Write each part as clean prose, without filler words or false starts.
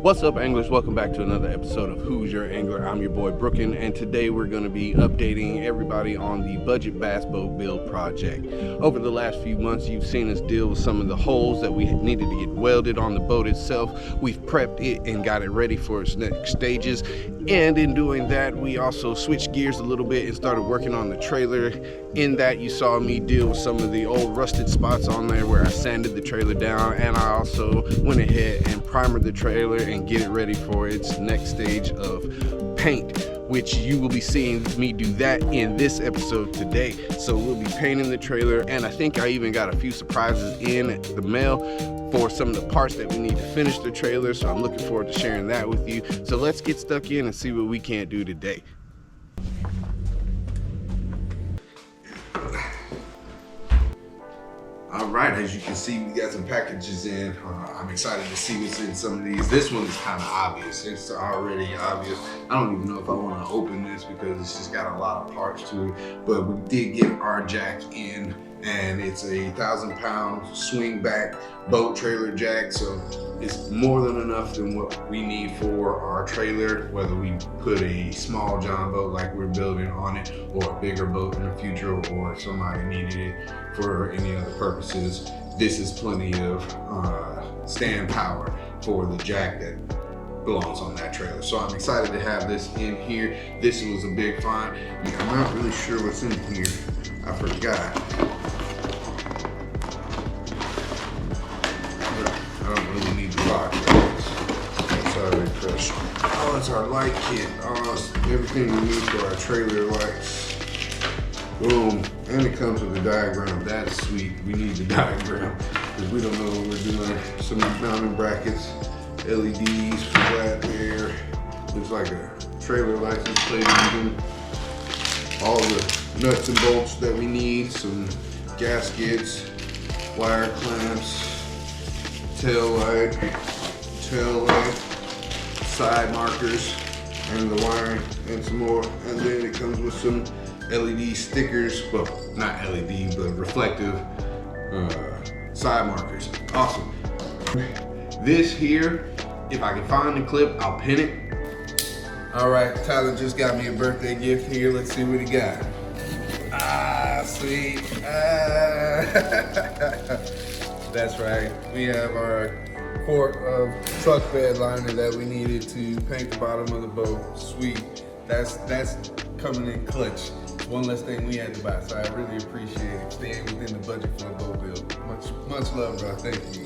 What's up, anglers? Welcome back to another episode of Who's Your Angler. I'm your boy Brookin, and today we're going to be updating everybody on the budget bass boat build project. Over the last few months, you've seen us deal with some of the holes that we needed to get welded on the boat itself. We've prepped it and got it ready for its next stages, and in doing that, we also switched gears a little bit and started working on the trailer. In that, you saw me deal with some of the old rusted spots on there where I sanded the trailer down, and I also went ahead and primered the trailer and get it ready for its next stage of paint, which you will be seeing me do that in this episode today. So we'll be painting the trailer, and I think I even got a few surprises in the mail for some of the parts that we need to finish the trailer, so I'm looking forward to sharing that with you. So let's get stuck in and see what we can do today. All right, as you can see, we got some packages in. I'm excited to see what's in some of these. This one is kind of obvious. It's already obvious. I don't even know if I want to open this because it's just got a lot of parts to it. But we did get our jack in, and it's a 1,000-pound swing back boat trailer jack. So it's more than enough than what we need for our trailer, whether we put a small John boat like we're building on it, or a bigger boat in the future, or if somebody needed it for any other purposes. This is plenty of stand power for the jack that belongs on that trailer. So I'm excited to have this in here. This was a big find. I'm not really sure what's in here. I forgot. I don't really need the lock. That's already pressure. Oh, it's our light kit. Oh, it's everything we need for our trailer lights. Boom, and it comes with a diagram. That's sweet. We need the diagram because we don't know what we're doing. Some mounting brackets, LEDs, flat air. Looks like a trailer license plate even. All the nuts and bolts that we need. Some gaskets, wire clamps, tail light, side markers, and the wiring, and some more. And then it comes with some LED stickers, well, not LED, but reflective side markers. Awesome. This here, if I can find the clip, I'll pin it. All right, Tyler just got me a birthday gift here. Let's see what he got. Ah, sweet. That's right. We have our quart of truck bed liner that we needed to paint the bottom of the boat. Sweet. That's coming in clutch. One less thing we had to buy, so I really appreciate it. Staying within the budget for a boat build. Much love, bro. Thank you.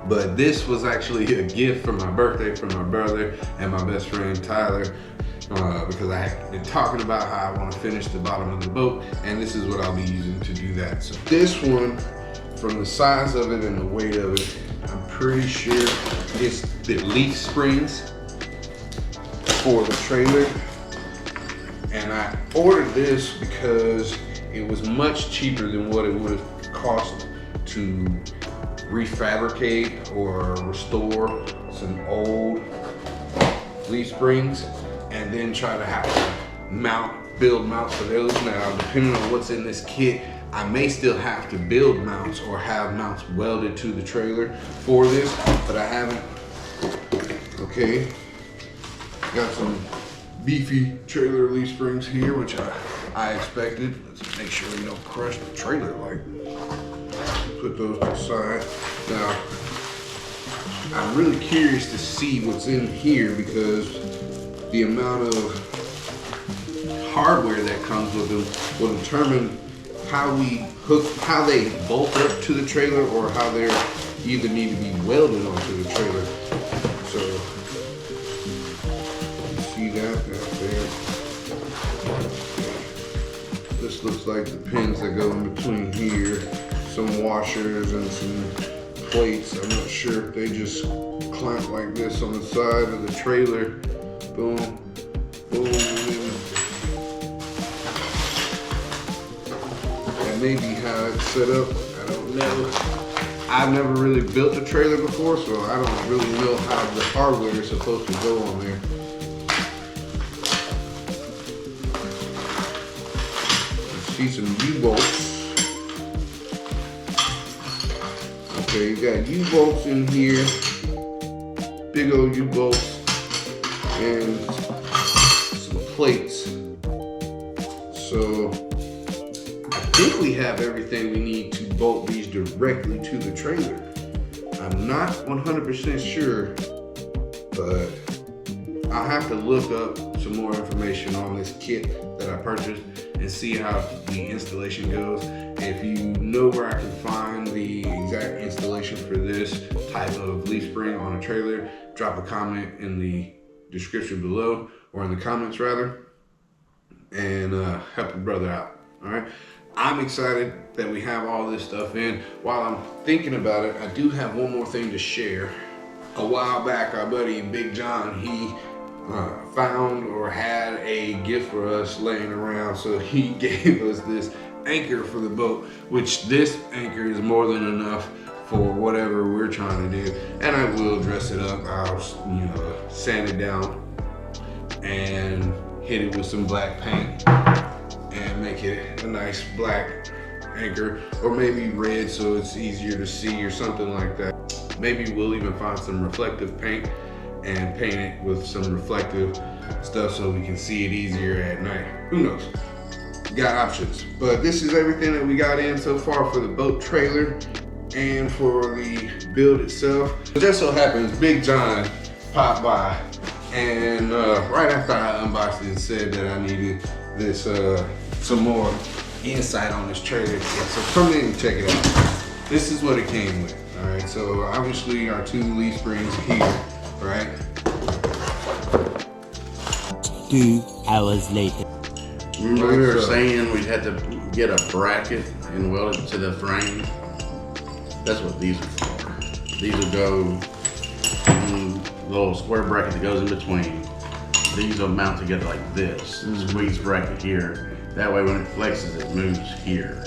But this was actually a gift for my birthday from my brother and my best friend Tyler, because I had been talking about how I want to finish the bottom of the boat, and this is what I'll be using to do that. So this one, from the size of it and the weight of it, I'm pretty sure it's the leaf springs for the trailer. And I ordered this because it was much cheaper than what it would have cost to refabricate or restore some old leaf springs and then try to have to build mounts for those. Now, depending on what's in this kit, I may still have to build mounts or have mounts welded to the trailer for this, but I haven't. Okay, got some beefy trailer leaf springs here, which I expected. Let's make sure we don't crush the trailer light. Put those to the side. Now, I'm really curious to see what's in here because the amount of hardware that comes with them will determine how they bolt up to the trailer or how they either need to be welded onto the trailer. So, see that there. This looks like the pins that go in between here. Some washers and some plates. I'm not sure if they just clamp like this on the side of the trailer. Boom, boom. That may be how it's set up. I don't know. I've never really built a trailer before, so I don't really know how the hardware is supposed to go on there. See some U-bolts. Okay, you got U-bolts in here. big old U-bolt and some plates. So I think we have everything we need to bolt these directly to the trailer. I'm not 100% sure, but I'll have to look up some more information on this kit that I purchased and see how the installation goes. If you know where I can find the exact installation for this type of leaf spring on a trailer, drop a comment in the description below, or in the comments rather, and help a brother out. All right, I'm excited that we have all this stuff in. While I'm thinking about it, I do have one more thing to share. A while back, our buddy Big John, he found or had a gift for us laying around, so he gave us this anchor for the boat, which this anchor is more than enough for whatever we're trying to do. And I will dress it up. I'll sand it down and hit it with some black paint and make it a nice black anchor, or maybe red so it's easier to see or something like that. Maybe we'll even find some reflective paint and paint it with some reflective stuff so we can see it easier at night. Who knows? Got options. But this is everything that we got in so far for the boat trailer and for the build itself. It just so happens Big John popped by and right after I unboxed it said that I needed this some more insight on this trailer. Yeah, so come in and check it out. This is what it came with. All right, so obviously our 2 leaf springs here, right? 2 hours later. Remember we were saying we had to get a bracket and weld it to the frame? That's what these are for. These will go in the little square bracket that goes in between. These will mount together like this. Squeeze bracket here. That way when it flexes, it moves here.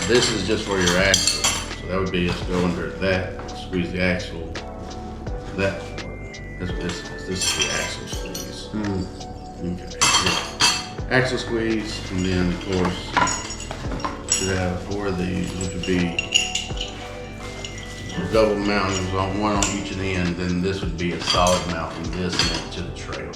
This is just for your axle. So that would be just go under that, squeeze the axle. That part. That's what this is. This is the axle squeeze. Okay. Yeah. Axle squeeze, and then of course should have 4 of these, which would be double mountings on one on each end. Then this would be a solid mount from this end to the trailer.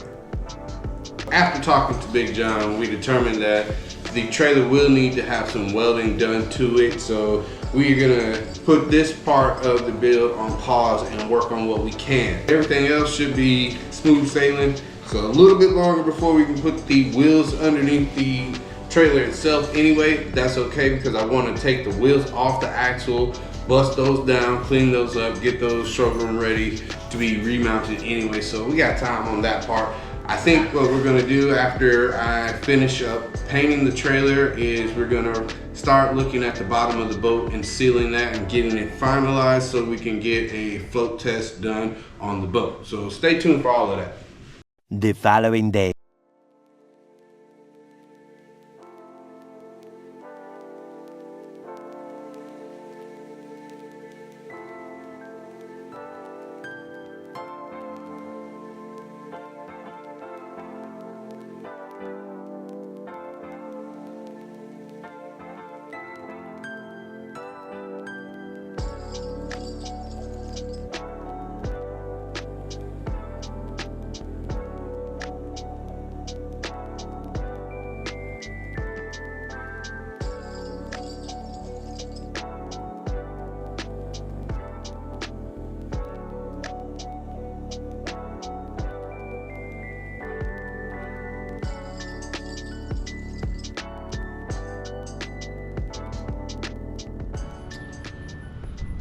After talking to Big John, we determined that the trailer will need to have some welding done to it. So we're gonna put this part of the build on pause and work on what we can. Everything else should be smooth sailing. So a little bit longer before we can put the wheels underneath the trailer itself anyway. That's okay, because I want to take the wheels off the axle, bust those down, clean those up, get those showroom ready to be remounted anyway. So we got time on that part. I think what we're gonna do after I finish up painting the trailer is we're gonna start looking at the bottom of the boat and sealing that and getting it finalized so we can get a float test done on the boat. So stay tuned for all of that. The following day.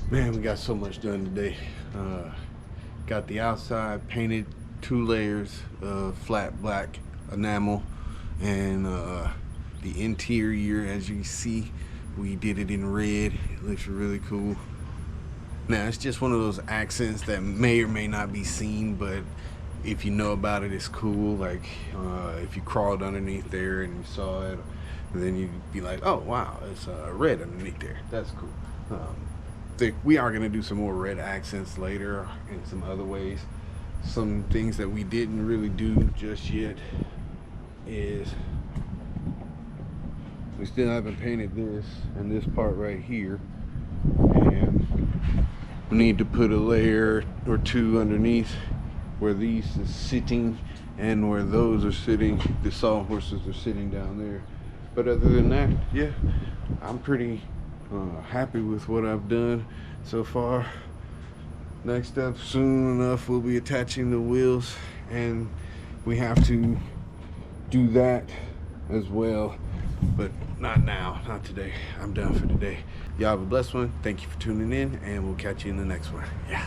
Man, we got so much done today. Got the outside painted 2 layers of flat black enamel, and the interior, as you see, we did it in red. It looks really cool. Now, it's just one of those accents that may or may not be seen, but if you know about it, it's cool. Like if you crawled underneath there and you saw it, then you'd be like, oh wow, it's red underneath there. That's cool. We are going to do some more red accents later in some other ways. Some things that we didn't really do just yet is we still haven't painted this and this part right here, and We need to put a layer or two underneath where these is sitting and where those are sitting. The sawhorses are sitting down there. But other than that, yeah, I'm pretty happy with what I've done so far. Next up, soon enough, we'll be attaching the wheels, and we have to do that as well, but not now, not today. I'm done for today. Y'all have a blessed one. Thank you for tuning in, and we'll catch you in the next one. Yeah.